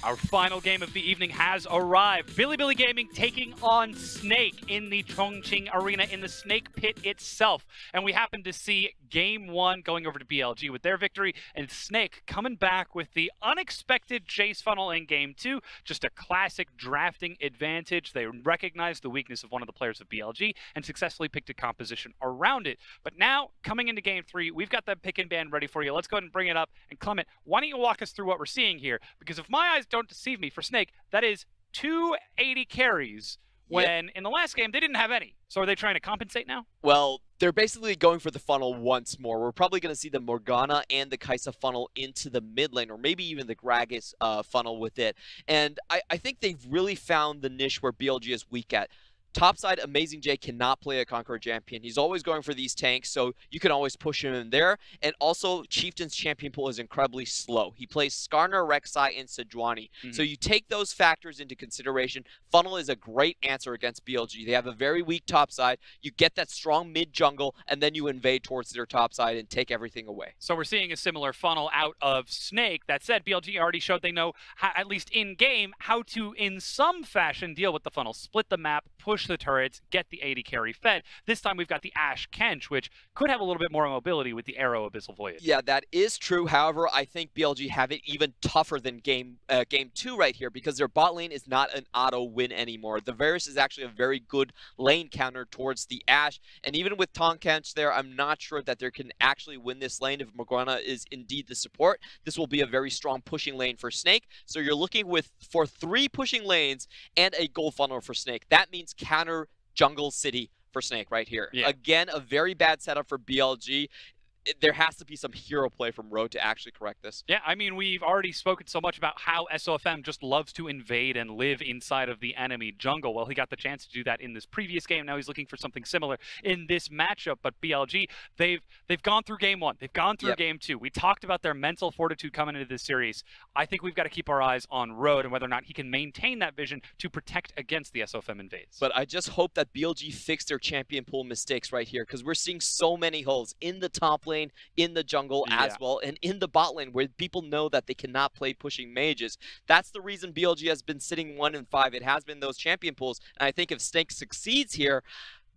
Our final game of the evening has arrived. Bilibili Gaming taking on Snake in the Chongqing Arena in the Snake Pit itself. And we happen to see Game 1 going over to BLG with their victory, and Snake coming back with the unexpected chase funnel in Game 2. Just a classic drafting advantage. They recognized the weakness of one of the players of BLG and successfully picked a composition around it. But now, coming into Game 3, we've got that pick and ban ready for you. Let's go ahead and bring it up. And Clement, why don't you walk us through what we're seeing here? Because if my eyes don't deceive me, for Snake, that is 280 carries when in the last game they didn't have any. So are they trying to compensate now? Well, they're basically going for the funnel once more. We're probably going to see the Morgana and the Kai'Sa funnel into the mid lane, or maybe even the Gragas funnel with it. And I think they've really found the niche where BLG is weak at. Topside, Amazing J cannot play a Conqueror champion. He's always going for these tanks, so you can always push him in there. And also, Chieftain's champion pool is incredibly slow. He plays Skarner, Rek'Sai, and Sejuani. So you take those factors into consideration. Funnel is a great answer against BLG. They have a very weak topside. You get that strong mid-jungle, and then you invade towards their topside and take everything away. So we're seeing a similar funnel out of Snake. That said, BLG already showed they know, at least in-game, how to, in some fashion, deal with the funnel. Split the map, push the turrets, get the 80 carry fed. This time we've got the Ashe Kench, which could have a little bit more mobility with the Arrow Abyssal Voyage. Yeah, that is true. However, I think BLG have it even tougher than game 2 right here, because their bot lane is not an auto win anymore. The Varus is actually a very good lane counter towards the Ashe, and even with Tahm Kench there, I'm not sure that they can actually win this lane if Morgana is indeed the support. This will be a very strong pushing lane for Snake, so you're looking for 3 pushing lanes and a gold funnel for Snake. That means counter jungle city for Snake right here. Yeah. Again, a very bad setup for BLG. There has to be some hero play from Road to actually correct this. Yeah, I mean, we've already spoken so much about how SOFM just loves to invade and live inside of the enemy jungle. Well, he got the chance to do that in this previous game. Now he's looking for something similar in this matchup. But BLG, they've gone through Game 1. They've gone through Game 2. We talked about their mental fortitude coming into this series. I think we've got to keep our eyes on Road and whether or not he can maintain that vision to protect against the SOFM invades. But I just hope that BLG fix their champion pool mistakes right here, because we're seeing so many holes in the top lane, in the jungle as well, and in the bot lane where people know that they cannot play pushing mages. That's the reason BLG has been sitting 1-5. It has been those champion pools, and I think if Snake succeeds here,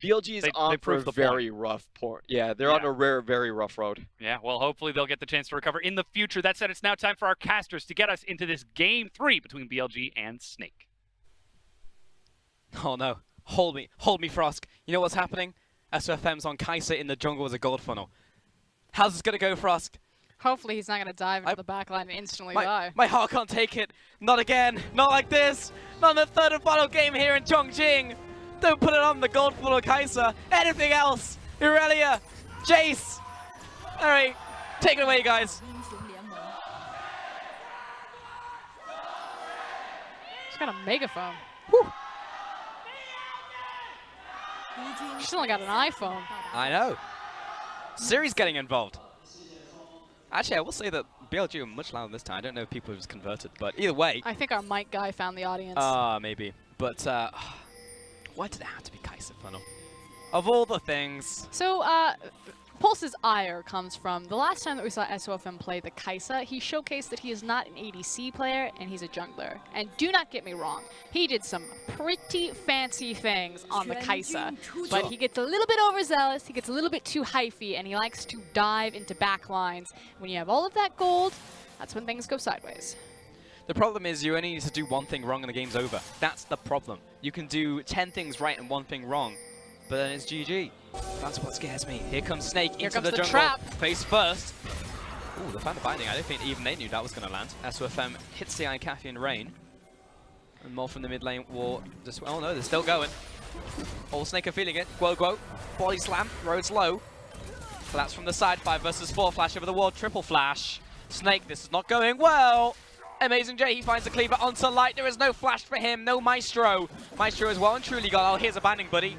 BLG is on for a very rough port. Yeah, they're on a very rough road. Yeah, well, hopefully they'll get the chance to recover in the future. That said, it's now time for our casters to get us into this Game 3 between BLG and Snake. Oh no, hold me, Frosk. You know what's happening? SOFM's on Kai'Sa in the jungle as a gold funnel. How's this gonna go, Frosk? Hopefully he's not gonna dive into the backline and instantly die. My heart can't take it. Not again. Not like this. Not in the third and final game here in Chongqing. Don't put it on the gold funnel Kai'Sa. Anything else? Irelia, Jace. All right, take it away, guys. She's got a megaphone. Whew. She's only got an iPhone. I know. Siri's getting involved. Actually, I will say that BLG are much louder this time. I don't know if people have just converted, but either way. I think our mic guy found the audience. Maybe. But why did it have to be Kai'Sa funnel? Of all the things. So, Pulse's ire comes from the last time that we saw SOFM play the Kai'Sa, he showcased that he is not an ADC player and he's a jungler. And do not get me wrong, he did some pretty fancy things on the Kai'Sa, but he gets a little bit overzealous, he gets a little bit too hyphy, and he likes to dive into backlines. When you have all of that gold, that's when things go sideways. The problem is you only need to do one thing wrong and the game's over. That's the problem. You can do 10 things right and one thing wrong, but then it's GG. That's what scares me. Here comes Snake into the jungle. Trap. Face first. Ooh, the found the binding. I don't think even they knew that was going to land. SOFM hits the Kathy and Rain. And more from the mid lane war. Oh no, they're still going. All Snake are feeling it. Guo. Body slam. Road's low. So that's from the side. 5 versus 4. Flash over the wall. Triple flash. Snake, this is not going well. Amazing J, he finds the cleaver onto Light. There is no flash for him. No Maestro. Maestro is well and truly gone. Oh, here's a binding, buddy.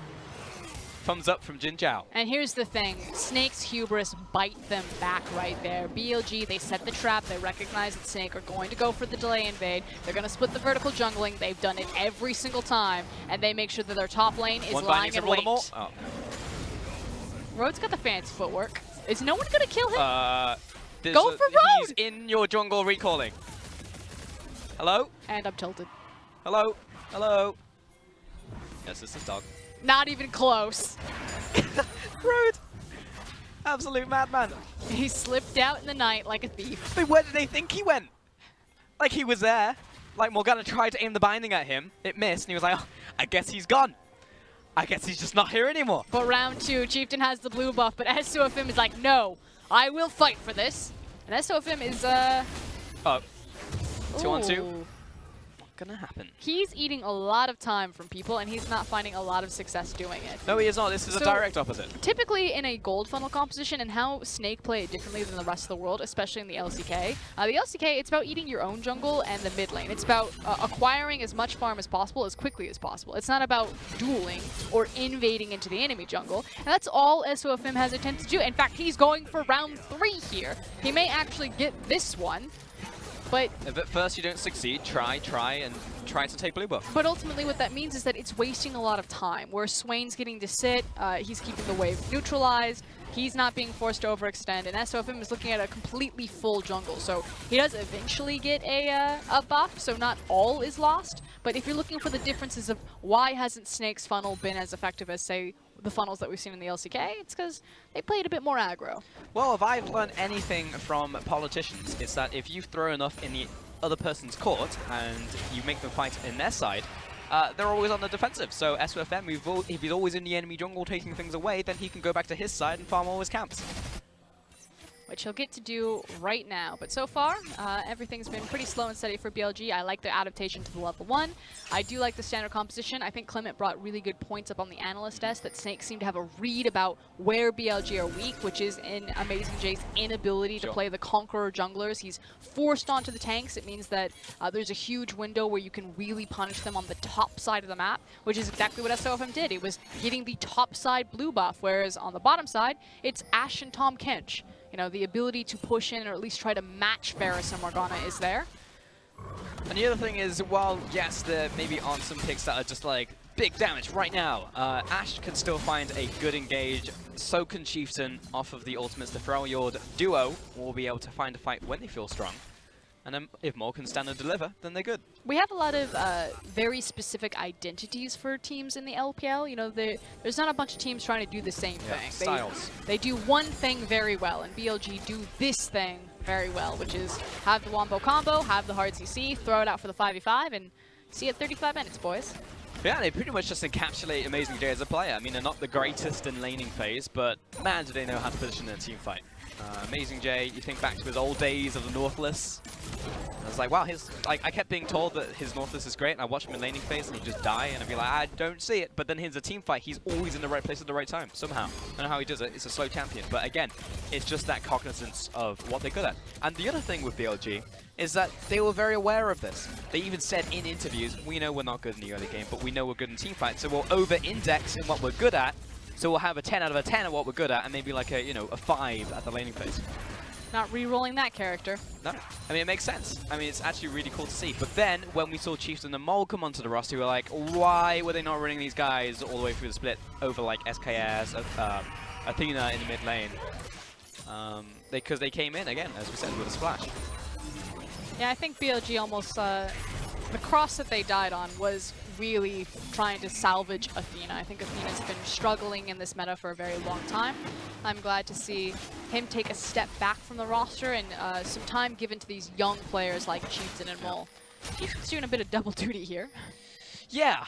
Thumbs up from Jin Zhao. And here's the thing, Snake's hubris bite them back right there. BLG, they set the trap, they recognize that Snake are going to go for the delay invade. They're going to split the vertical jungling. They've done it every single time, and they make sure that their top lane is lying in wait. Oh. Road's got the fancy footwork. Is no one going to kill him? Go for Road! He's in your jungle recalling. Hello? And I'm tilted. Hello? Hello? Yes, this is dog. Not even close. Rude! Absolute madman. He slipped out in the night like a thief. But where did they think he went? Like he was there. Like Morgana tried to aim the binding at him. It missed, and he was like, oh, I guess he's gone. I guess he's just not here anymore. But round 2, Chieftain has the blue buff, but SOFM is like, no, I will fight for this. And SOFM is, Oh. 2-on-2. ooh. What's gonna happen? He's eating a lot of time from people, and he's not finding a lot of success doing it. No, he is not. This is a So- direct opposite. Typically in a gold funnel composition, and how Snake play it differently than the rest of the world, especially in the LCK. The LCK, it's about eating your own jungle and the mid lane. It's about acquiring as much farm as possible as quickly as possible. It's not about dueling or invading into the enemy jungle. And that's all SOFM has attempted to do. In fact, he's going for round 3 here. He may actually get this one, but If at first you don't succeed, try to take blue buff. But ultimately what that means is that it's wasting a lot of time, where Swain's getting to sit, he's keeping the wave neutralized, he's not being forced to overextend, and SOFM is looking at a completely full jungle. So he does eventually get a buff, so not all is lost. But if you're looking for the differences of why hasn't Snake's funnel been as effective as, say, the funnels that we've seen in the LCK, it's because they played a bit more aggro. Well, if I've learned anything from politicians, it's that if you throw enough in the other person's court and you make them fight in their side, they're always on the defensive. So SOFM, if he's always in the enemy jungle taking things away, then he can go back to his side and farm all his camps. Which he'll get to do right now. But so far, everything's been pretty slow and steady for BLG. I like the adaptation to the level 1. I do like the standard composition. I think Clement brought really good points up on the analyst desk that Snake seemed to have a read about where BLG are weak, which is in Amazing J's inability to play the Conqueror junglers. He's forced onto the tanks. It means that there's a huge window where you can really punish them on the top side of the map, which is exactly what SOFM did. It was getting the top side blue buff, whereas on the bottom side, it's Ashe and Tahm Kench. You know, the ability to push in or at least try to match Varus and Morgana is there. And the other thing is, while yes, there maybe aren't some picks that are just like big damage right now, Ashe can still find a good engage. So can Chieftain off of the ultimates. The Freljord duo will be able to find a fight when they feel strong. And then if more can stand and deliver, then they're good. We have a lot of very specific identities for teams in the LPL. You know, there's not a bunch of teams trying to do the same thing. Styles. They do one thing very well, and BLG do this thing very well, which is have the Wombo combo, have the hard CC, throw it out for the 5v5, and see it 35 minutes, boys. Yeah, they pretty much just encapsulate Amazing J as a player. I mean, they're not the greatest in laning phase, but man, do they know how to position in a team fight. Amazing J, you think back to his old days of the Northless. I was like, wow, I kept being told that his Northless is great, and I watch him in laning phase, and he'd just die, and I'd be like, I don't see it. But then here's a team fight, he's always in the right place at the right time, somehow. I don't know how he does it, it's a slow champion. But again, it's just that cognizance of what they're good at. And the other thing with BLG is that they were very aware of this. They even said in interviews, we know we're not good in the early game, but we know we're good in team fights, so we'll over-index in what we're good at. So we'll have a 10 out of a 10 at what we're good at, and maybe like a, you know, a 5 at the laning phase. Not re-rolling that character. No, I mean, it makes sense. I mean, it's actually really cool to see. But then, when we saw Chieftain and Mole come onto the roster, we were like, why were they not running these guys all the way through the split over, like, SKS, Athena in the mid lane? Because they came in, again, as we said, with a splash. Yeah, I think BLG almost, the cross that they died on was really trying to salvage Athena. I think Athena's been struggling in this meta for a very long time. I'm glad to see him take a step back from the roster and some time given to these young players like Chieftain and Mole. Chieftain's doing a bit of double duty here. Yeah,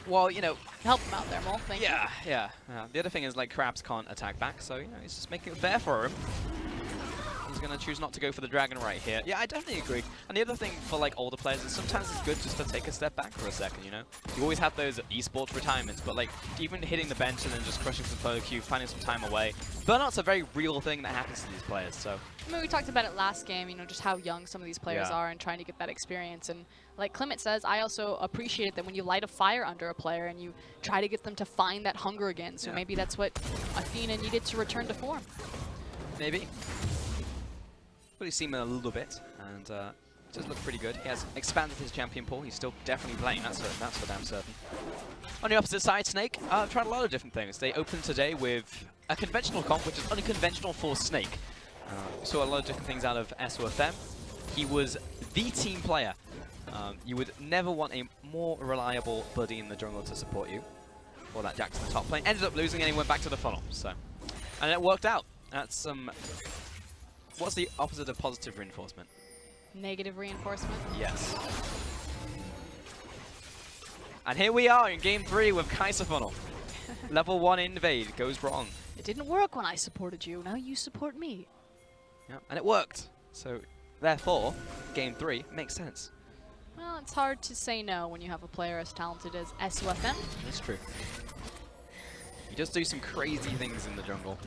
well, you know... Help him out there, Mole. Thank you. Yeah. The other thing is, like, Krabs can't attack back, so, you know, he's just making it fair for him. He's going to choose not to go for the dragon right here. Yeah, I definitely agree. And the other thing for, like, older players is sometimes it's good just to take a step back for a second, you know? You always have those esports retirements, but, like, even hitting the bench and then just crushing some solo queue, finding some time away. Burnout's a very real thing that happens to these players, so... I mean, we talked about it last game, you know, just how young some of these players are and trying to get that experience. And like Clement says, I also appreciate it that when you light a fire under a player and you try to get them to find that hunger again. So maybe that's what Athena needed to return to form. Maybe. Really seen him a little bit, and does look pretty good. He has expanded his champion pool. He's still definitely playing, that's for damn certain. On the opposite side, Snake tried a lot of different things. They opened today with a conventional comp, which is unconventional for Snake. We saw a lot of different things out of SOFM. He was the team player. You would never want a more reliable buddy in the jungle to support you. Or that Jack to the top lane. Ended up losing and he went back to the funnel. So, and it worked out. That's what's the opposite of positive reinforcement? Negative reinforcement. Yes. And here we are in game 3 with Kai'Sa funnel. Level 1 invade goes wrong. It didn't work when I supported you. Now you support me. Yeah, and it worked. So, therefore, game 3 makes sense. Well, it's hard to say no when you have a player as talented as SUFM. That's true. He does do some crazy things in the jungle.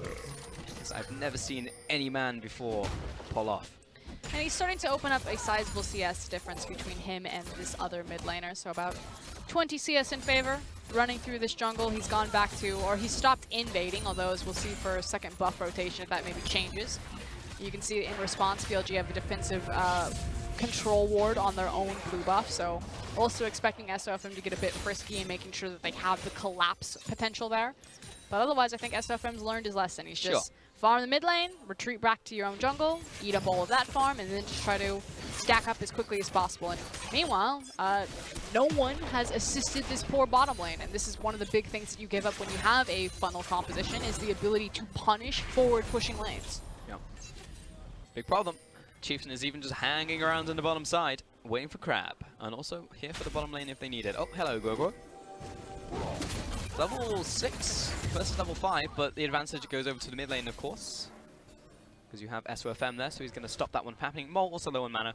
I've never seen any man before pull off. And he's starting to open up a sizable CS difference between him and this other mid laner. So about 20 CS in favor. Running through this jungle, he's gone back to, or he stopped invading, although as we'll see for a second buff rotation, if that maybe changes. You can see in response, BLG have a defensive control ward on their own blue buff, so also expecting SOFM to get a bit frisky and making sure that they have the collapse potential there. But otherwise, I think SOFM's learned his lesson. He's just farm the mid lane, retreat back to your own jungle, eat up all of that farm, and then just try to stack up as quickly as possible. And meanwhile, no one has assisted this poor bottom lane, and this is one of the big things that you give up when you have a funnel composition, is the ability to punish forward pushing lanes. Yeah. Big problem. Chieftain is even just hanging around on the bottom side, waiting for Crab, and also here for the bottom lane if they need it. Oh, hello, Gogoro. Level 6 versus level 5, but the advantage goes over to the mid lane, of course, because you have SOFM there, so he's going to stop that one from happening. Mole also low on mana.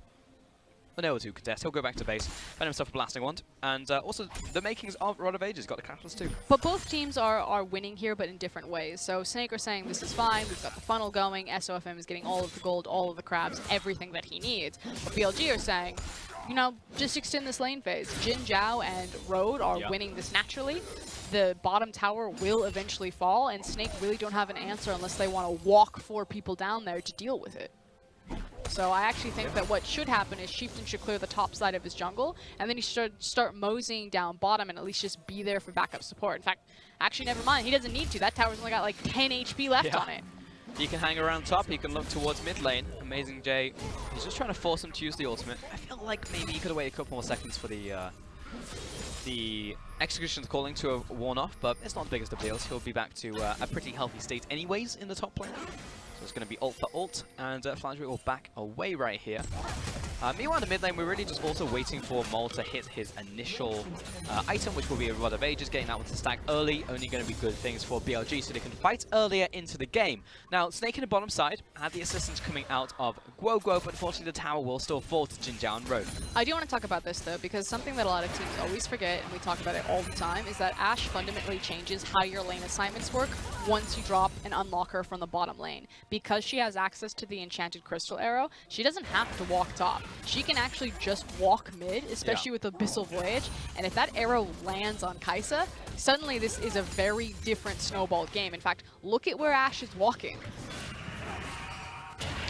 An 0-2 contest. He'll go back to base, find himself a blasting wand, and also the makings of Rod of Ages got the catalyst too. But both teams are winning here, but in different ways. So Snake are saying this is fine, we've got the funnel going, SOFM is getting all of the gold, all of the crabs, everything that he needs. But BLG are saying, you know, just extend this lane phase. Jin Zhao and Road are winning this naturally. The bottom tower will eventually fall, and Snake really don't have an answer unless they want to walk 4 people down there to deal with it. So I actually think that what should happen is Chieftain should clear the top side of his jungle, and then he should start moseying down bottom and at least just be there for backup support. In fact, actually, never mind. He doesn't need to. That tower's only got like 10 HP left on it. He can hang around top. He can look towards mid lane. Amazing J. He's just trying to force him to use the ultimate. I feel like maybe he could have waited a couple more seconds for the execution's calling to have worn off, but it's not as big as the deals. He'll be back to a pretty healthy state anyways in the top lane. So it's going to be ult for ult, and Flandry will back away right here. Meanwhile, in the mid lane, we're really just also waiting for Mole to hit his initial item, which will be a Rod of Ages. Getting that one to stack early, only going to be good things for BLG, so they can fight earlier into the game. Now, Snake in the bottom side had the assistance coming out of Guo, but unfortunately the tower will still fall to Jin Zhao and Road. I do want to talk about this, though, because something that a lot of teams always forget, and we talk about it all the time, is that Ashe fundamentally changes how your lane assignments work once you drop an unlocker from the bottom lane. Because she has access to the enchanted crystal arrow, she doesn't have to walk top. She can actually just walk mid, especially with Abyssal Voyage, and if that arrow lands on Kai'Sa, suddenly this is a very different snowballed game. In fact, look at where Ashe is walking.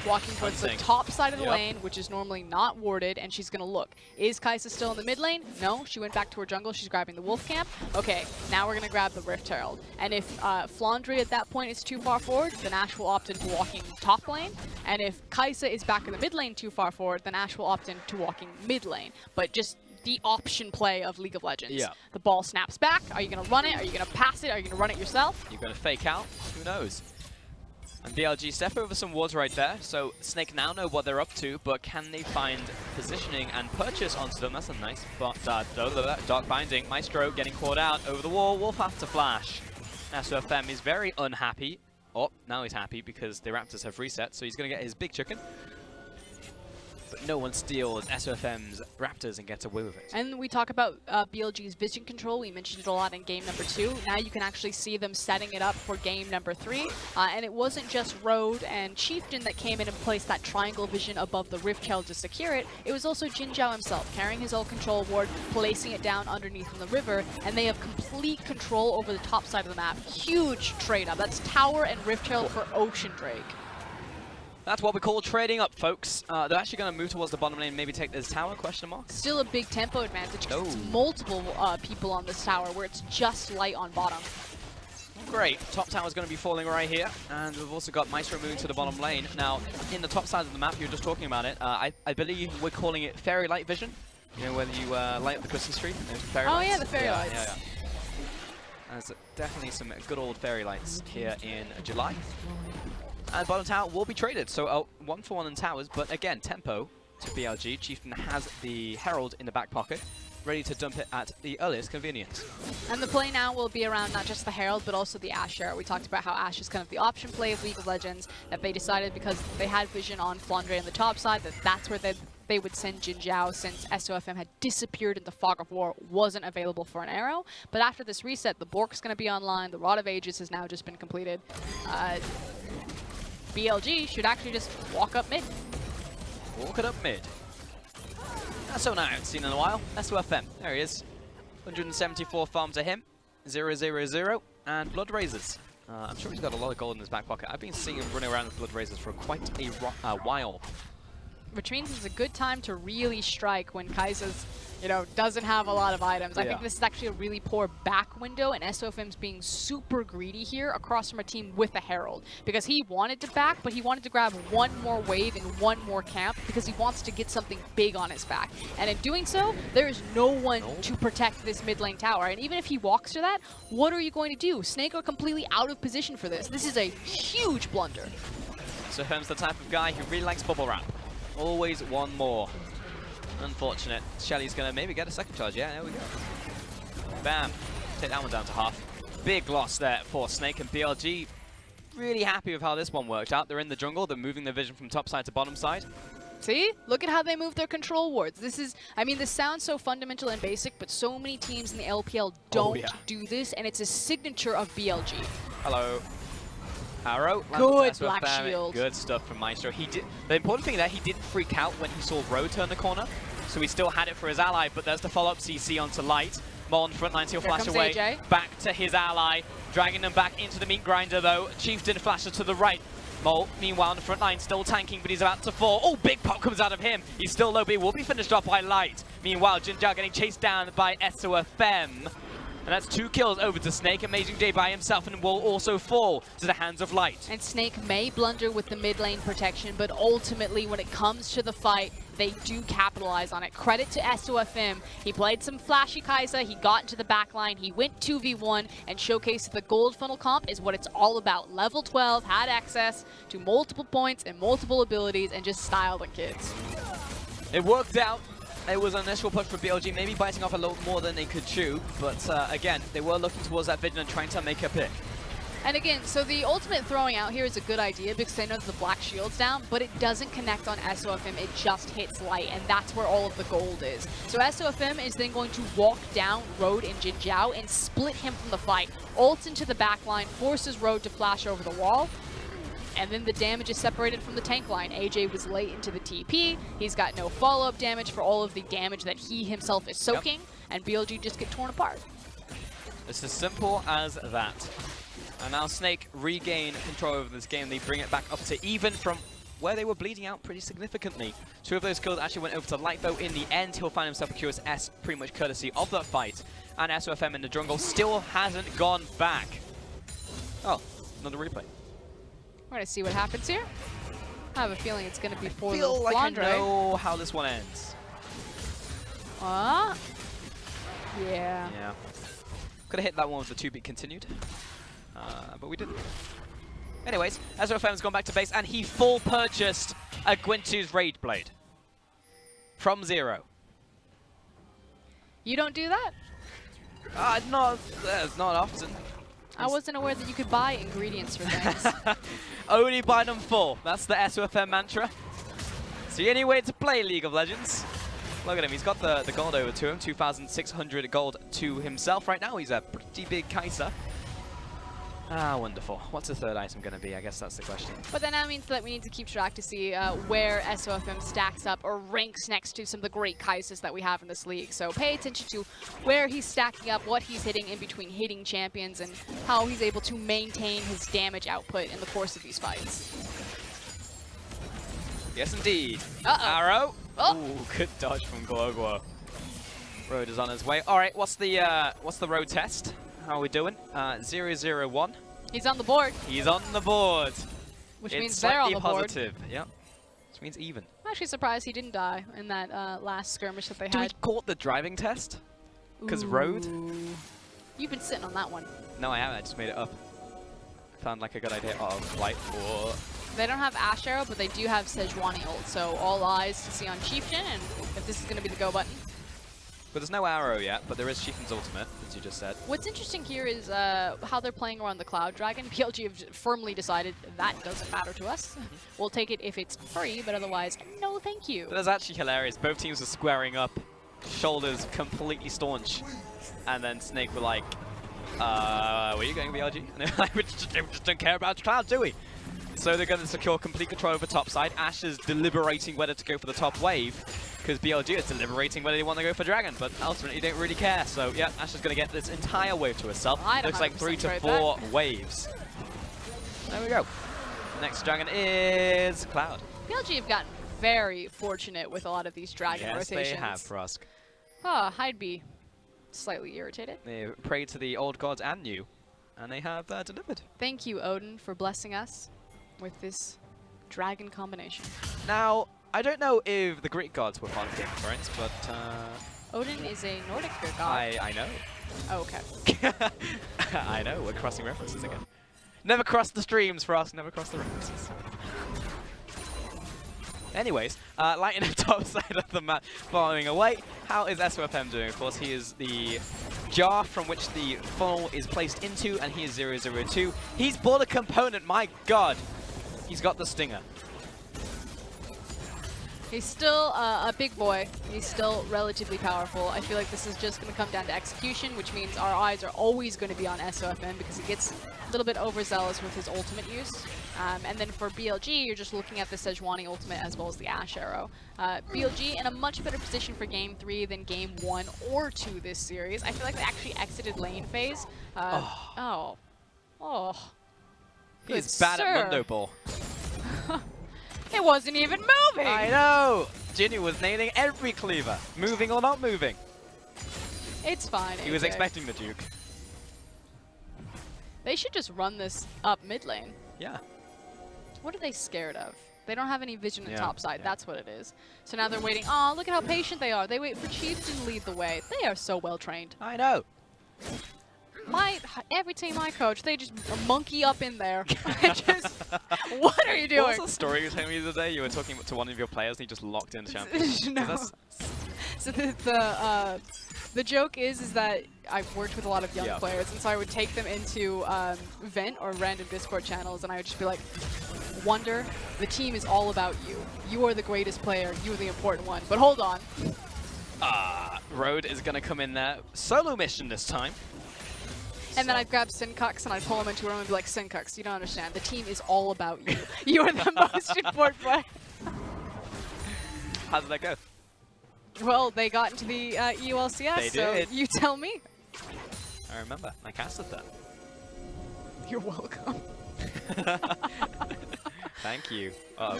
Walking towards the top side of the lane, which is normally not warded, and she's gonna look. Is Kai'Sa still in the mid lane? No, she went back to her jungle, she's grabbing the wolf camp. Okay, now we're gonna grab the Rift Herald. And if Flandry at that point is too far forward, then Ashe will opt into walking top lane. And if Kai'Sa is back in the mid lane too far forward, then Ashe will opt into walking mid lane. But just the option play of League of Legends. Yeah. The ball snaps back, are you gonna run it? Are you gonna pass it? Are you gonna run it yourself? You're going to fake out? Who knows? And BLG step over some wards right there, so Snake now know what they're up to, but can they find positioning and purchase onto them? That's a nice spot. Dark Binding, Maestro getting caught out over the wall, Wolf has to flash. SOFM is very unhappy. Oh, now he's happy because the Raptors have reset, so he's going to get his big chicken. But no one steals SOFM's Raptors and gets away with it. And we talk about BLG's vision control. We mentioned it a lot in game number 2. Now you can actually see them setting it up for game number 3. And it wasn't just Road and Chieftain that came in and placed that triangle vision above the Rift Herald to secure it. It was also Jin Zhao himself, carrying his old control ward, placing it down underneath in the river, and they have complete control over the top side of the map. Huge trade up. That's Tower and Rift Herald for Ocean Drake. That's what we call trading up, folks. They're actually going to move towards the bottom lane and maybe take this tower, question mark? Still a big tempo advantage because it's multiple people on this tower where it's just light on bottom. Great. Top tower's going to be falling right here. And we've also got Maestro moving to the bottom lane. Now, in the top side of the map, you were just talking about it. I believe we're calling it fairy light vision. You know, whether you light up the Christmas tree. Fairy lights. Yeah, the fairy lights. Yeah. There's definitely some good old fairy lights here in July. And bottom tower will be traded. So 1-for-1 in towers. But again, tempo to BLG. Chieftain has the Herald in the back pocket, ready to dump it at the earliest convenience. And the play now will be around not just the Herald, but also the Asher. We talked about how Ashe is kind of the option play of League of Legends, that they decided because they had vision on Flandre on the top side, that's where they would send Jin Zhao, since SOFM had disappeared in the Fog of War, wasn't available for an arrow. But after this reset, the Bork's going to be online, the Rod of Ages has now just been completed. BLG should actually just walk up mid. Walk it up mid. That's so nice. I haven't seen in a while. SOFM. There he is. 174 farm to him. 0-0-0. And Blood Razors. I'm sure he's got a lot of gold in his back pocket. I've been seeing him running around with Blood Razors for quite a while. Which means it's a good time to really strike when Kaisa's, doesn't have a lot of items. I think this is actually a really poor back window, and SOFM's being super greedy here across from a team with a Herald. Because he wanted to back, but he wanted to grab one more wave and one more camp because he wants to get something big on his back. And in doing so, there is no one to protect this mid lane tower. And even if he walks to that, what are you going to do? Snake are completely out of position for this. This is a huge blunder. SOFM's the type of guy who really likes bubble wrap. Always one more. Unfortunate. Shelly's going to maybe get a second charge. Yeah, there we go. Bam. Take that one down to half. Big loss there for Snake, and BLG really happy with how this one worked out. They're in the jungle. They're moving their vision from top side to bottom side. See? Look at how they move their control wards. This sounds so fundamental and basic, but so many teams in the LPL don't do this, and it's a signature of BLG. Hello. Arrow. Good black shield. Good stuff from Maestro. The important thing that he didn't freak out when he saw Roe turn the corner, so he still had it for his ally, but there's the follow-up CC onto Light. Mol on the front line, he'll flash away. AJ. Back to his ally, dragging them back into the meat grinder though. Chieftain flashes to the right. Mol, meanwhile, on the front line, still tanking, but he's about to fall. Oh, big pop comes out of him. He's still low, but he will be finished off by Light. Meanwhile, Jin Zhao getting chased down by SOFM. And that's 2 kills over to Snake. Amazing J by himself, and will also fall to the hands of Light. And Snake may blunder with the mid lane protection, but ultimately when it comes to the fight, they do capitalize on it. Credit to SOFM. He played some flashy Kaisa, he got into the back line, he went 2v1 and showcased the gold funnel comp is what it's all about. Level 12, had access to multiple points and multiple abilities, and just styled the kids. It worked out. It was an initial push for BLG, maybe biting off a little more than they could chew, but again, they were looking towards that vision and trying to make a pick. And again, so the ultimate throwing out here is a good idea because they know that the black shield's down, but it doesn't connect on SOFM, it just hits Light, and that's where all of the gold is. So SOFM is then going to walk down Road and Jin Zhao and split him from the fight. Ults into the back line, forces Road to flash over the wall, and then the damage is separated from the tank line. AJ was late into the TP. He's got no follow-up damage for all of the damage that he himself is soaking, and BLG just get torn apart. It's as simple as that. And now Snake regain control over this game. They bring it back up to even from where they were bleeding out pretty significantly. 2 of those kills actually went over to Light, though. In the end, he'll find himself a QSS, pretty much courtesy of that fight. And SOFM in the jungle still hasn't gone back. Oh, another replay. We're going to see what happens here. I have a feeling it's going to be for I feel like I Flandre. know how this one ends. Yeah. Yeah. Could have hit that one with the 2-bit continued. But we didn't. Anyways, SOFM's gone back to base, and he full purchased a Gwintu's Raid Blade. From 0. You don't do that? Not often. I wasn't aware that you could buy ingredients for things. Only buy them full. That's the SOFM mantra. It's the only way to play League of Legends. Look at him. He's got the gold over to him. 2,600 gold to himself right now. He's a pretty big Kaiser. Ah, wonderful. What's the third item going to be? I guess that's the question. But then that means that we need to keep track to see where SOFM stacks up or ranks next to some of the great Kaisers that we have in this league. So pay attention to where he's stacking up, what he's hitting in between hitting champions, and how he's able to maintain his damage output in the course of these fights. Yes, indeed. Arrow. Ooh, good dodge from Glogwa. Road is on his way. All right, what's the road test? How are we doing? 0-0-1. He's on the board, He's on the board. which It's means they're on slightly the board. positive. Yep. Which means even. I'm actually surprised he didn't die in that last skirmish that they Do we had. call it the driving test? Because road? Ooh. You've been sitting on that one. No, I haven't. I just made it up. Found like a good idea of flight or... They don't have Ash Arrow, but they do have Sejuani ult, so all eyes to see on Chieftain, and if this is going to be the go button. But there's no arrow yet, but there is Chieftain's ultimate, as you just said. What's interesting here is how they're playing around the Cloud Dragon. BLG have firmly decided that doesn't matter to us. We'll take it if it's free, but otherwise, no thank you. But that's actually hilarious. Both teams are squaring up, shoulders completely staunch, and then Snake were like, where are you going, BLG? And they're like, we just don't care about Cloud, do we? So they're going to secure complete control over top side. Ash is deliberating whether to go for the top wave, because BLG is deliberating whether they want to go for Dragon, but ultimately they don't really care. So yeah, Ash is going to get this entire wave to herself. Looks like 3 to 4 waves. There we go. Next Dragon is Cloud. BLG have gotten very fortunate with a lot of these Dragon Yes, rotations. they have, Frosk. I'd be slightly irritated. They prayed to the old gods and new, and they have delivered. Thank you, Odin, for blessing us with this Dragon combination. Now, I don't know if the Greek gods were part of Game of Thrones, but Odin is a Nordic god. I know. Oh, okay. I know, we're crossing references again. Never cross the streams for us, never cross the references. Anyways, lighting the top side of the map, following away. How is SOFM doing? Of course, he is the jar from which the funnel is placed into, and he is 0-0-2. He's bought a component, my god! He's got the stinger. He's still a big boy. He's still relatively powerful. I feel like this is just going to come down to execution, which means our eyes are always going to be on SOFM because he gets a little bit overzealous with his ultimate use. And then for BLG, you're just looking at the Sejuani ultimate as well as the Ash Arrow. BLG in a much better position for Game 3 than Game 1 or 2 this series. I feel like they actually exited lane phase. Oh. He's bad at Mundo Ball. It wasn't even moving! I know! Ginny was nailing every cleaver, moving or not moving. It's fine. He was AJ. expecting the Duke. They should just run this up mid lane. Yeah. What are they scared of? They don't have any vision in Yeah, top side. yeah. That's what it is. So now they're waiting. Oh, look at how patient they are. They wait for Chieftain to lead the way. They are so well trained. I know. Every team I coach, they just monkey up in there. And just, what are you doing? What was the story you were telling me the other day? You were talking to one of your players and he just locked in champion. No. So the joke is that I've worked with a lot of young players, and so I would take them into Vent or random Discord channels, and I would just be like, Wonder, the team is all about you. You are the greatest player. You are the important one. But hold on. Road is going to come in there. Solo mission this time. And then I'd grab Sincux and I'd pull him into a room and be like, Sincux, you don't understand. The team is all about you. You are the most important player. How did that go? Well, they got into the EULCS, They so did. you tell me. I remember. I casted that. You're welcome. Thank you. Uh-oh.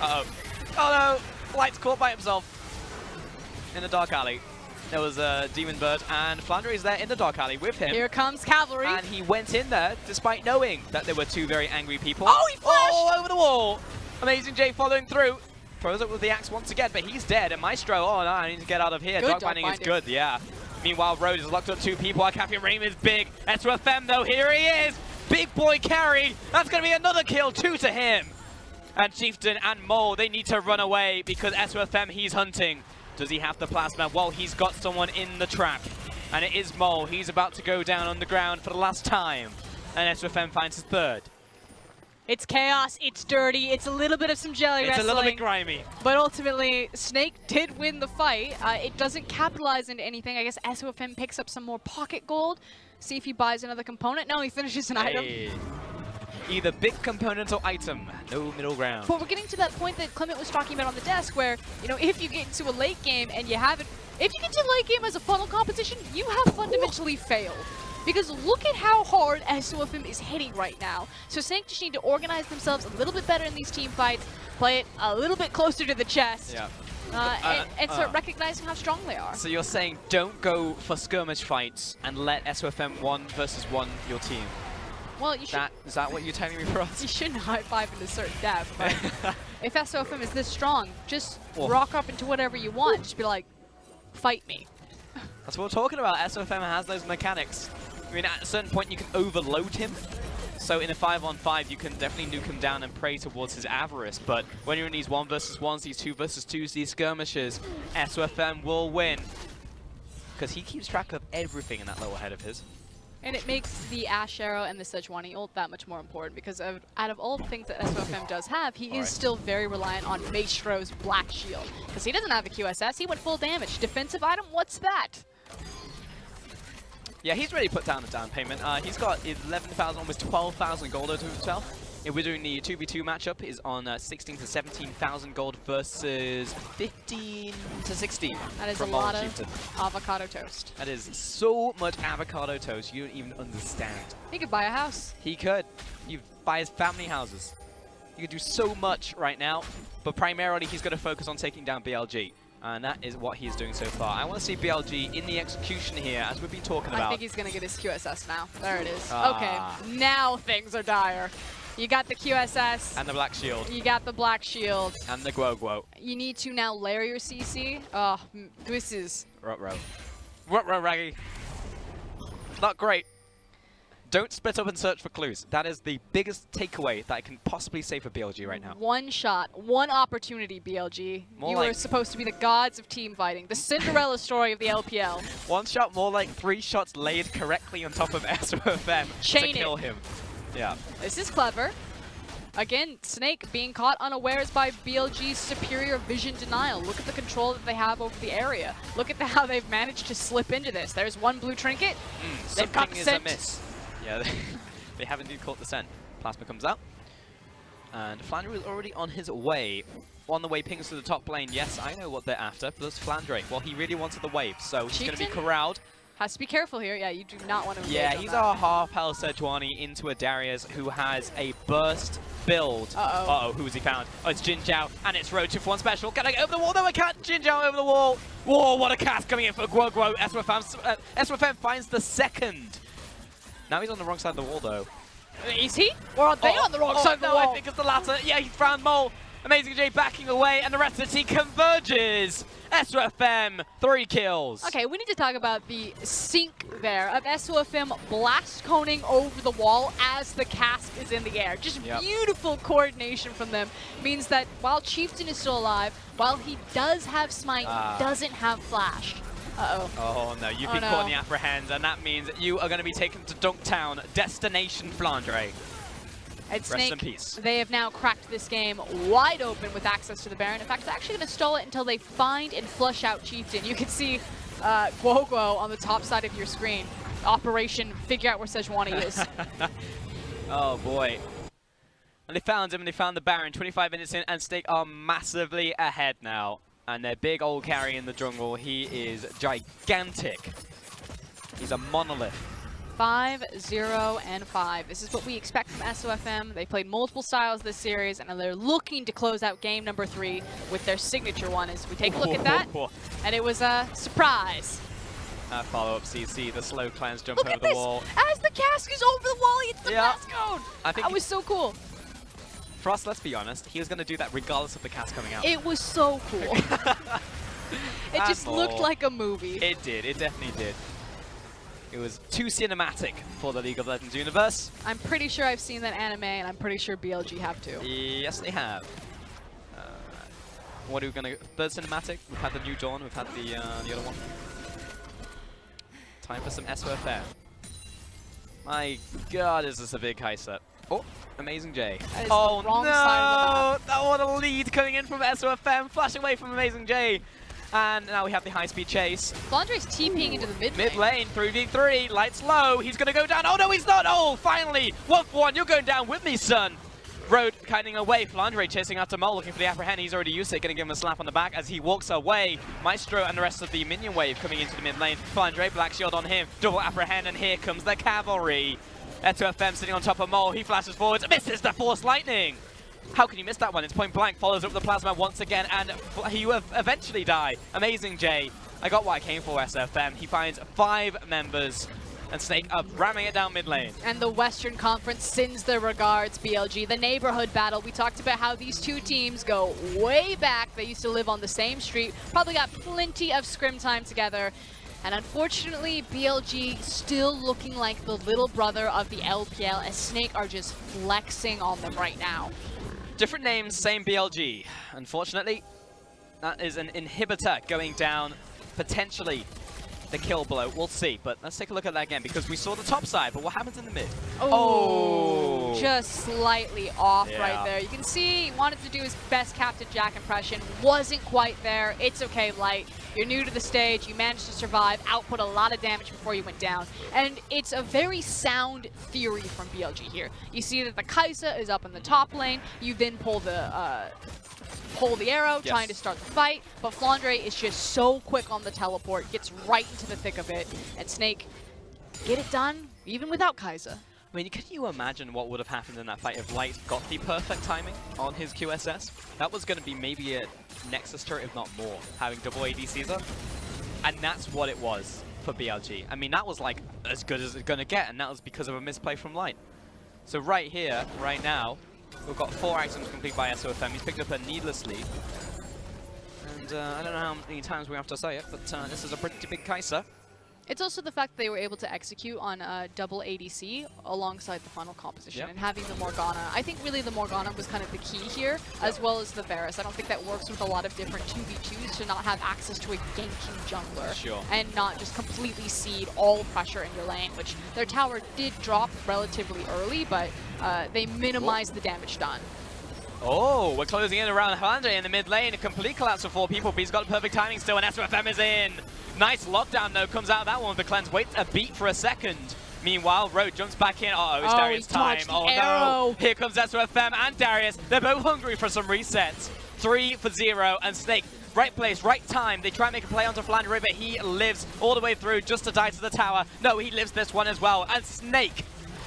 Uh-oh. Oh no! Light's caught by himself. In the dark alley. There was a Demon Bird, and Flandre is there in the dark alley with him. Here comes Cavalry. And he went in there despite knowing that there were two very angry people. Oh, he flashed! Oh, over the wall! Amazing J following through. Throws it with the axe once again, but he's dead. And Maestro, oh no, I need to get out of here. Good Dog dog binding is binding. good, yeah. Meanwhile, Rode has locked up two people. Our Caffeine Rain is big. SOFM though, here he is! Big boy carry! That's gonna be another kill, 2 to him! And Chieftain and Mole, they need to run away because SOFM, he's hunting. Does he have the plasma? Well, he's got someone in the trap. And it is Mole. He's about to go down on the ground for the last time. And SOFM finds his third. It's chaos, it's dirty, it's a little bit of some jelly It's wrestling. a little bit grimy. But ultimately, Snake did win the fight. It doesn't capitalize into anything. I guess SOFM picks up some more pocket gold. See if he buys another component. No, he finishes an item. Hey. Either big component or item. No middle ground. But we're getting to that point that Clement was talking about on the desk where, you know, if you get into a late game and you haven't... If you get to a late game as a funnel competition, you have fundamentally failed. Because look at how hard SOFM is hitting right now. So Snake just need to organize themselves a little bit better in these team fights, play it a little bit closer to the chest. Yeah. and start recognizing how strong they are. So you're saying don't go for skirmish fights and let SOFM 1 versus 1 your team. Well, you should. Is that what you're telling me, Frost? You shouldn't high five into certain depth, but if SOFM is this strong, just rock up into whatever you want. Just be like, fight me. That's what we're talking about. SOFM has those mechanics. I mean, at a certain point, you can overload him. So in a 5-on-5, you can definitely nuke him down and prey towards his avarice. But when you're in these 1 versus 1s, these 2 versus 2s, these skirmishes, SOFM will win. Because he keeps track of everything in that lower head of his. And it makes the Ashe Arrow and the Sejuani ult that much more important because out of all the things that SOFM does have, he is still very reliant on Maestro's Black Shield. Because he doesn't have a QSS, he went full damage. Defensive item, what's that? Yeah, he's already put down a down payment. He's got 11,000, almost 12,000 gold out of himself. If we're doing the 2v2 matchup, is on 16 to 17,000 gold versus 15 to 16. That is a lot of avocado toast. That is so much avocado toast, you don't even understand. He could buy a house. He could. You buy his family houses. He could do so much right now, but primarily he's going to focus on taking down BLG. And that is what he's doing so far. I want to see BLG in the execution here, as we've been talking about. I think he's going to get his QSS now. There it is. Okay, now things are dire. You got the QSS. And the Black Shield. You got the Black Shield. And the Guo. You need to now layer your CC. Oh, this is... Ruh-roh. Ruh-roh, Raggy. Not great. Don't split up and search for clues. That is the biggest takeaway that I can possibly say for BLG right now. One shot, one opportunity, BLG. You were supposed to be the gods of team fighting. The Cinderella story of the LPL. One shot, more like 3 shots laid correctly on top of SOFM to kill him. Yeah. This is clever. Again, Snake being caught unawares by BLG's superior vision denial. Look at the control that they have over the area. Look at how they've managed to slip into this. There's one blue trinket. They've got the scent. Something is amiss. Yeah, they have indeed caught the scent. Plasma comes out. And Flandre is already on his way. On the way, pings to the top lane. Yes, I know what they're after. Plus Flandre. Well, he really wanted the wave, so he's going to be corralled. Has to be careful here. Yeah, you do not want to engage Yeah, he's our half-health Sejuani into a Darius who has a burst build. Uh-oh, who has he found? Oh, it's Jin Zhao, and it's Road 2-for-1 special. Can I get over the wall? No, I can't. Jin Zhao over the wall. Whoa, what a cast coming in for Guo. SOFM finds the second. Now he's on the wrong side of the wall, though. Is he? Or are they on the wrong side of the wall? I think it's the latter. Yeah, he found Mole. Amazing J backing away, and the rest of the team converges. SOFM, 3 kills. Okay, we need to talk about the sync there of SOFM blast coning over the wall as the cask is in the air. Just beautiful coordination from them. Means that while Chieftain is still alive, while he does have smite, he doesn't have flash. Uh-oh. Oh no, you've been caught in the apprehend, and that means that you are going to be taken to Dunktown, destination Flandre. And Snake, rest in peace. They have now cracked this game wide open with access to the Baron. In fact, they're actually going to stall it until they find and flush out Chieftain. You can see Guo on the top side of your screen. Operation figure out where Sejuani is. Oh boy. And they found him, and they found the Baron 25 minutes in, and Snake are massively ahead now. And their big old carry in the jungle, he is gigantic. He's a monolith. 5-0-5. This is what we expect from SOFM. They played multiple styles this series, and they're looking to close out game number 3 with their signature one. As we take a look at that, and it was a surprise. Follow-up CC, the slow cleanse jump over the wall. As the cask is over the wall, it's the blast cone. That was so cool. For us, let's be honest, he was going to do that regardless of the cast coming out. It was so cool. It just looked like a movie. It did. It definitely did. It was too cinematic for the League of Legends universe. I'm pretty sure I've seen that anime, and I'm pretty sure BLG have too. Yes, they have. What are we going to... Third cinematic? We've had the New Dawn, we've had the other one. Time for some SOFM. My god, is this a big high set. Oh, Amazing J. Oh no! That what a lead coming in from SOFM, flash away from Amazing J. And now we have the high-speed chase. Flandre's TPing into the mid lane. Mid lane, 3v3, lights low. He's going to go down. Oh, no, he's not. Oh, finally. 1-for-1. You're going down with me, son. Road kiting away. Flandre chasing after Mole, looking for the apprehend. He's already used it. Going to give him a slap on the back as he walks away. Maestro and the rest of the minion wave coming into the mid lane. Flandre, Black Shield on him. Double apprehend, and here comes the cavalry. SOFM sitting on top of Mole. He flashes forwards. Misses the Force Lightning. How can you miss that one? It's point blank, follows up the plasma once again, and he will eventually die. Amazing, Jay. I got what I came for, SFM. He finds 5 members, and Snake up, ramming it down mid lane. And the Western Conference sends their regards, BLG. The neighborhood battle, we talked about how these two teams go way back. They used to live on the same street, probably got plenty of scrim time together. And unfortunately, BLG still looking like the little brother of the LPL, as Snake are just flexing on them right now. Different names, same BLG. Unfortunately, that is an inhibitor going down, potentially the kill blow. We'll see, but let's take a look at that again, because we saw the top side, but what happens in the mid? Oh, just slightly off Yeah. right there. You can see he wanted to do his best Captain Jack impression, wasn't quite there. It's okay, Light. You're new to the stage, you managed to survive, output a lot of damage before you went down. And it's a very sound theory from BLG here. You see that the Kaisa is up in the top lane, you then pull the arrow, Yes. trying to start the fight, but Flandre is just so quick on the teleport, gets right into the thick of it, and Snake get it done, even without Kaisa. I mean, can you imagine what would have happened in that fight if Light got the perfect timing on his QSS? That was going to be maybe a Nexus turret, if not more, having double ADCs up. And that's what it was for BLG. I mean, that was like as good as it's going to get, and that was because of a misplay from Light. So right here, right now, we've got 4 items complete by SOFM. He's picked up her needlessly. And I don't know how many times we have to say it, but this is a pretty big Kaisa. It's also the fact that they were able to execute on double ADC alongside the final composition, Yep. and having the Morgana. I think really the Morgana was kind of the key here, as well as the Varus. I don't think that works with a lot of different 2v2s to not have access to a ganking jungler. Sure. And not just completely cede all pressure in your lane, which their tower did drop relatively early, but they minimized the damage done. Oh, we're closing in around Flandre in the mid lane. A complete collapse for 4 people, but he's got perfect timing still, and SOFM is in. Nice lockdown, though, comes out of that one with the cleanse. Waits a beat for a second. Meanwhile, Road jumps back in. Uh-oh, it's Darius' he time. dodged the Oh, arrow. no. Here comes SOFM and Darius. They're both hungry for some resets. 3 for 0, and Snake, right place, right time. They try and make a play onto Flandre, but he lives all the way through just to die to the tower. No, he lives this one as well. And Snake,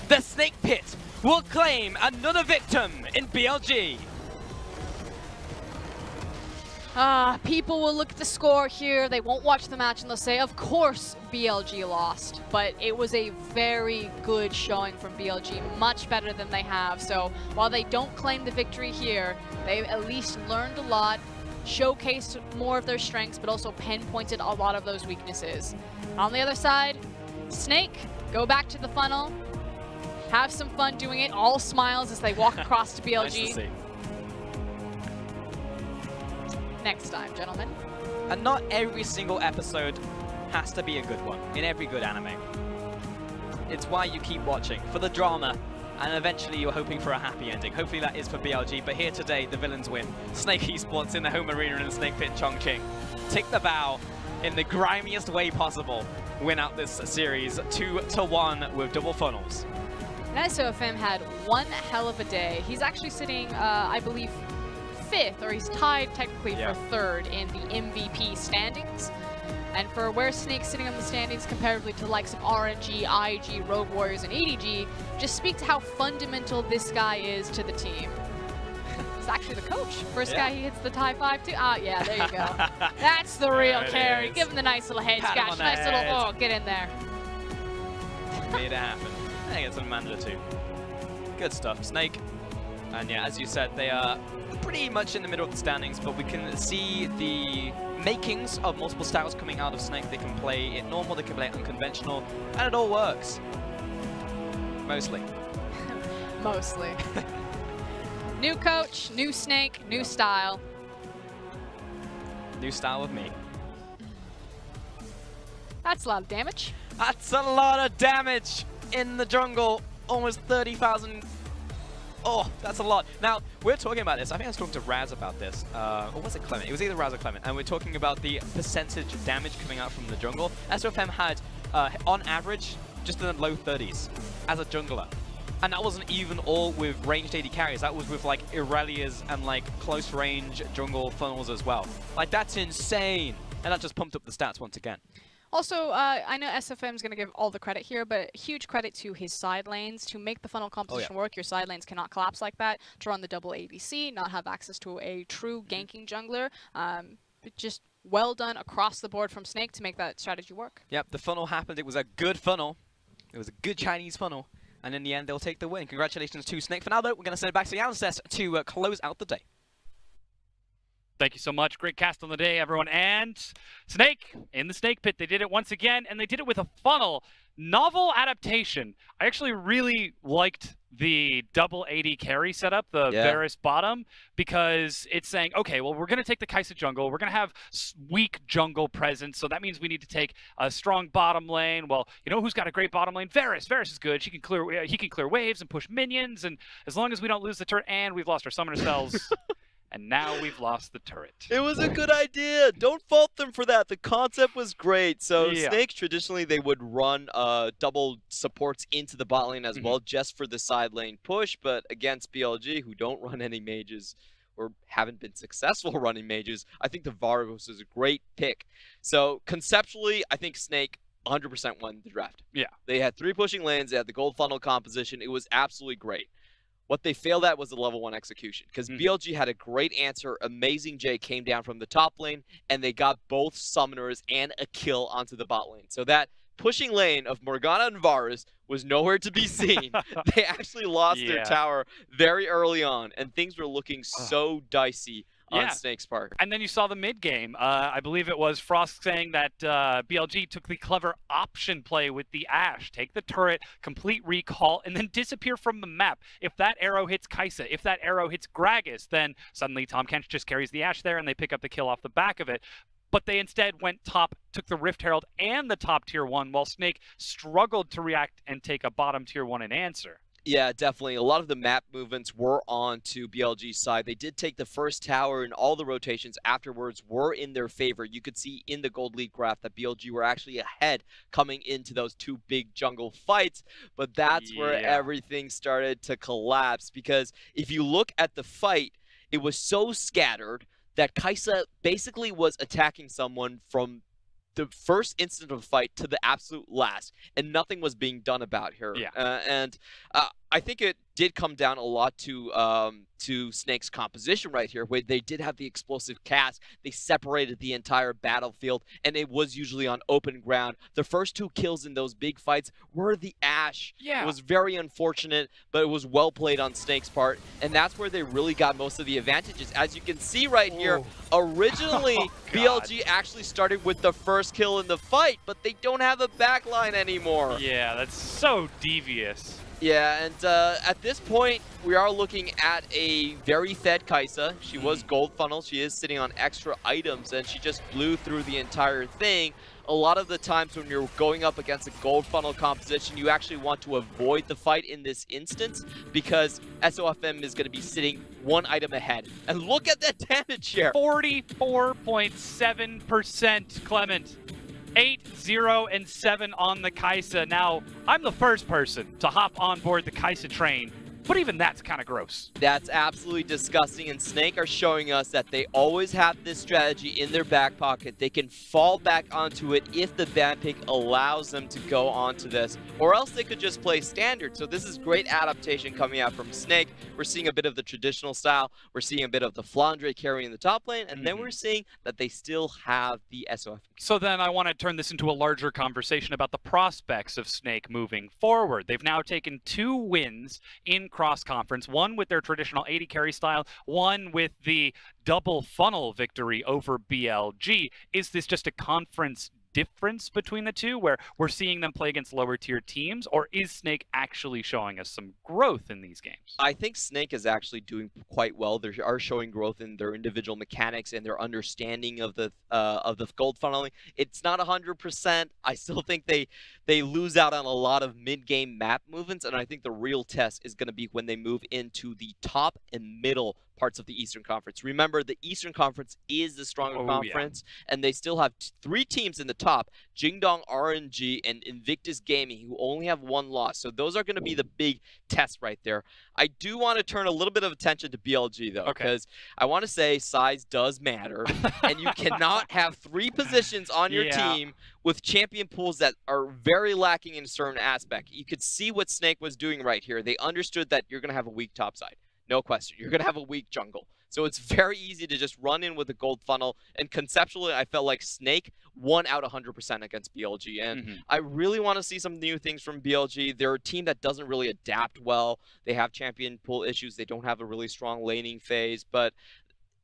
the Snake Pit, will claim another victim in BLG. People will look at the score here, they won't watch the match and they'll say, of course BLG lost. But it was a very good showing from BLG, much better than they have. So while they don't claim the victory here, they've at least learned a lot, showcased more of their strengths, but also pinpointed a lot of those weaknesses. On the other side, Snake, go back to the funnel, have some fun doing it, all smiles as they walk across to BLG. Nice to see. Next time, gentlemen. And not every single episode has to be a good one in every good anime. It's why you keep watching, for the drama, and eventually you're hoping for a happy ending. Hopefully that is for BLG, but here today, the villains win. Snake Esports in the home arena in Snake Pit Chongqing. Take the bow in the grimiest way possible. Win out this series 2-1 with double funnels. And SOFM had one hell of a day. He's actually sitting, I believe, 5th, or he's tied technically for 3rd in the MVP standings. And for where Snake's sitting on the standings comparatively to the likes of RNG, IG, Rogue Warriors, and EDG, just speak to how fundamental this guy is to the team. He's actually the coach. First guy he hits the tie 5 too. Ah, yeah, there you go. That's the real carry. Give him the nice little head scratch. Nice little, oh, get in there. Made it happen. I think it's a Amanda too. Good stuff, Snake. And yeah, as you said, they are pretty much in the middle of the standings, but we can see the makings of multiple styles coming out of Snake. They can play it normal, they can play it unconventional, and it all works. Mostly. Mostly. New coach, new Snake, new style. New style of me. That's a lot of damage. That's a lot of damage in the jungle. Almost 30,000. Oh, that's a lot. Now, we're talking about this. I think I was talking to Raz about this. Or was it Clement? It was either Raz or Clement. And we're talking about the percentage damage coming out from the jungle. SOFM had, on average, just in the low 30s as a jungler. And that wasn't even all with ranged AD carries. That was with, like, Irelias and, like, close-range jungle funnels as well. Like, that's insane. And that just pumped up the stats once again. Also, I know SFM is going to give all the credit here, but huge credit to his side lanes. To make the funnel composition work, your side lanes cannot collapse like that. To run the double ADC, not have access to a true ganking jungler. But just well done across the board from Snake to make that strategy work. Yep, the funnel happened. It was a good funnel. It was a good Chinese funnel. And in the end, they'll take the win. Congratulations to Snake. For now, though, we're going to send it back to the analyst desk to close out the day. Thank you so much. Great cast on the day, everyone. And Snake in the Snake Pit. They did it once again, and they did it with a funnel. Novel adaptation. I actually really liked the double AD carry setup, the Varus bottom, because it's saying, okay, well, we're going to take the Kai'Sa jungle. We're going to have weak jungle presence, so that means we need to take a strong bottom lane. Well, you know who's got a great bottom lane? Varus. Varus is good. He can clear waves and push minions, and as long as we don't lose the turret, and we've lost our summoner spells. And now we've lost the turret. It was a good idea. Don't fault them for that. The concept was great. So Snakes, traditionally, they would run double supports into the bot lane as well, just for the side lane push. But against BLG, who don't run any mages, or haven't been successful running mages, I think the Varus is a great pick. So conceptually, I think Snake 100% won the draft. Yeah. They had 3 pushing lanes. They had the gold funnel composition. It was absolutely great. What they failed at was the level 1 execution, because BLG had a great answer. Amazing J came down from the top lane, and they got both summoners and a kill onto the bot lane. So that pushing lane of Morgana and Varus was nowhere to be seen. They actually lost their tower very early on, and things were looking so dicey on Snake's part. And then you saw the mid game. I believe it was Frost saying that BLG took the clever option play with the Ashe. Take the turret, complete recall, and then disappear from the map. If that arrow hits Kai'Sa, if that arrow hits Gragas, then suddenly Tahm Kench just carries the Ashe there and they pick up the kill off the back of it. But they instead went top, took the Rift Herald and the top tier 1, while Snake struggled to react and take a bottom tier 1 and answer. Yeah, definitely. A lot of the map movements were on to BLG's side. They did take the first tower, and all the rotations afterwards were in their favor. You could see in the gold lead graph that BLG were actually ahead coming into those 2 big jungle fights, but that's where everything started to collapse, because if you look at the fight, it was so scattered that Kai'Sa basically was attacking someone from the first instant of the fight to the absolute last, and nothing was being done about her. I think it did come down a lot to Snake's composition right here, where they did have the explosive cast. They separated the entire battlefield, and it was usually on open ground. The first 2 kills in those big fights were the Ashe. It was very unfortunate, but it was well played on Snake's part, and that's where they really got most of the advantages. As you can see right here, originally BLG actually started with the first kill in the fight, but they don't have a backline anymore. Yeah, that's so devious. Yeah, and at this point, we are looking at a very fed Kai'Sa. She was gold funnel. She is sitting on extra items, and she just blew through the entire thing. A lot of the times when you're going up against a gold funnel composition, you actually want to avoid the fight in this instance, because SOFM is going to be sitting 1 item ahead. And look at that damage share. 44.7%, Clement. 8, 0, and 7 on the Kai'Sa. Now, I'm the first person to hop on board the Kai'Sa train, but even that's kind of gross. That's absolutely disgusting, and Snake are showing us that they always have this strategy in their back pocket. They can fall back onto it if the ban pick allows them to go onto this, or else they could just play standard. So this is great adaptation coming out from Snake. We're seeing a bit of the traditional style. We're seeing a bit of the Flandre carry in the top lane, and then we're seeing that they still have the SOF. So then I want to turn this into a larger conversation about the prospects of Snake moving forward. They've now taken 2 wins in cross-conference, one with their traditional AD carry style, one with the double funnel victory over BLG. Is this just a conference difference between the two, where we're seeing them play against lower tier teams, or is Snake actually showing us some growth in these games? I think Snake is actually doing quite well. They are showing growth in their individual mechanics and their understanding of the gold funneling. It's not 100%. I still think they lose out on a lot of mid-game map movements, and I think the real test is going to be when they move into the top and middle parts of the Eastern Conference. Remember, the Eastern Conference is the stronger conference, and they still have 3 teams in the top, Jingdong, RNG, and Invictus Gaming, who only have 1 loss. So those are going to be the big tests right there. I do want to turn a little bit of attention to BLG, though, because I want to say size does matter, and you cannot have 3 positions on your team with champion pools that are very lacking in a certain aspect. You could see what Snake was doing right here. They understood that you're going to have a weak top side. No question. You're going to have a weak jungle. So it's very easy to just run in with a gold funnel. And conceptually, I felt like Snake won out 100% against BLG. And I really want to see some new things from BLG. They're a team that doesn't really adapt well. They have champion pool issues. They don't have a really strong laning phase. But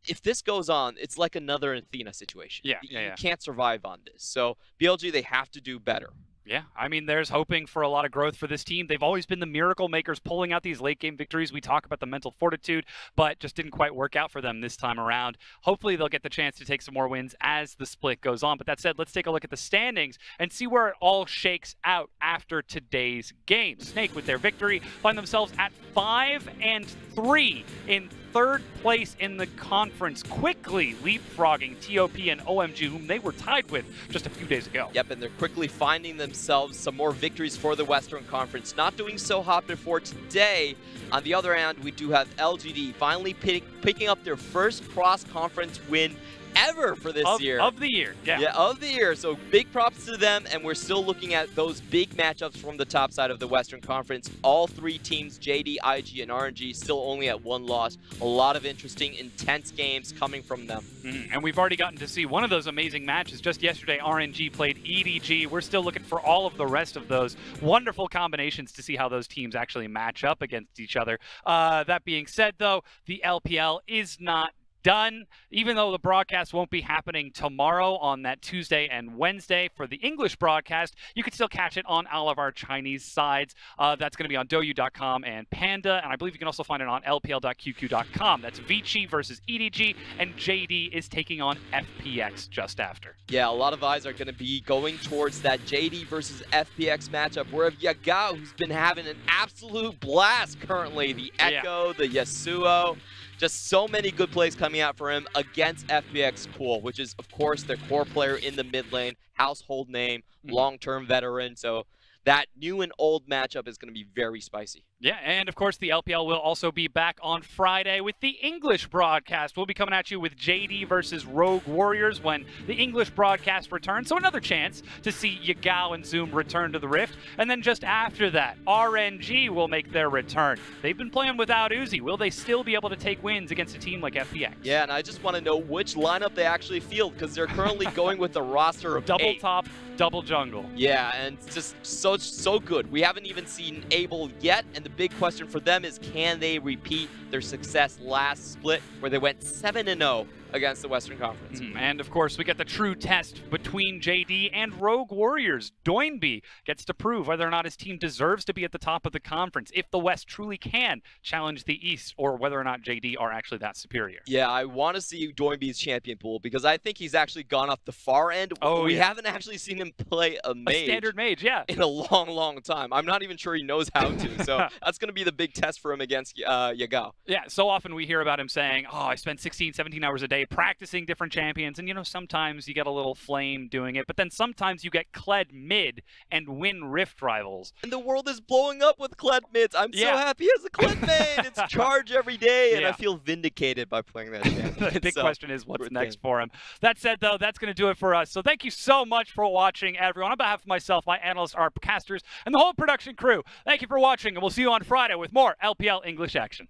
if this goes on, it's like another Athena situation. You can't survive on this. So BLG, they have to do better. Yeah, I mean, there's hoping for a lot of growth for this team. They've always been the miracle makers, pulling out these late-game victories. We talk about the mental fortitude, but just didn't quite work out for them this time around. Hopefully, they'll get the chance to take some more wins as the split goes on. But that said, let's take a look at the standings and see where it all shakes out after today's game. Snake, with their victory, find themselves at 5-3 in 3rd place in the conference, quickly leapfrogging TOP and OMG, whom they were tied with just a few days ago. Yep, and they're quickly finding themselves some more victories for the Western Conference. Not doing so hot before today. On the other hand, we do have LGD finally picking up their first cross-conference win ever for this year. Of the year, Yeah, of the year. So big props to them, and we're still looking at those big matchups from the top side of the Western Conference. All 3 teams, JD, IG, and RNG, still only at 1 loss. A lot of interesting, intense games coming from them. And we've already gotten to see one of those amazing matches. Just yesterday, RNG played EDG. We're still looking for all of the rest of those wonderful combinations to see how those teams actually match up against each other. That being said, though, the LPL is not done. Even though the broadcast won't be happening tomorrow on that Tuesday and Wednesday for the English broadcast, you can still catch it on all of our Chinese sides. That's going to be on douyu.com and Panda, and I believe you can also find it on lpl.qq.com. That's Vici versus EDG, and JD is taking on FPX just after. Yeah, a lot of eyes are going to be going towards that JD versus FPX matchup, where Yagao, who's been having an absolute blast currently, the Echo, the Yasuo, just so many good plays coming out for him against FPX Cool, which is, of course, their core player in the mid lane, household name, long-term veteran. So that new and old matchup is going to be very spicy. Yeah, and of course the LPL will also be back on Friday with the English broadcast. We'll be coming at you with JD versus Rogue Warriors when the English broadcast returns. So another chance to see Yagao and Zoom return to the Rift. And then just after that, RNG will make their return. They've been playing without Uzi. Will they still be able to take wins against a team like FPX? Yeah, and I just want to know which lineup they actually field, because they're currently going with the roster of double 8. Top, double jungle. Yeah, and it's just so good. We haven't even seen Abel yet, and the big question for them is, can they repeat their success last split where they went 7-0 against the Western Conference? And of course, we get the true test between JD and Rogue Warriors. Doinby gets to prove whether or not his team deserves to be at the top of the conference, if the West truly can challenge the East, or whether or not JD are actually that superior. Yeah, I want to see Doinby's champion pool, because I think he's actually gone off the far end. We haven't actually seen him play a mage. A standard mage, in a long time. I'm not even sure he knows how to. So that's going to be the big test for him against Yagao. Yeah, so often we hear about him saying, oh, I spend 16, 17 hours a day practicing different champions, and sometimes you get a little flame doing it, but then sometimes you get Kled mid and win Rift rivals. And the world is blowing up with Kled mids. I'm so happy as a Kled main. It's charge every day, and I feel vindicated by playing that champion. The big question is, what's next for him? That said, though, that's going to do it for us. So thank you so much for watching, everyone. On behalf of myself, my analysts, our casters, and the whole production crew, thank you for watching, and we'll see you on Friday with more LPL English action.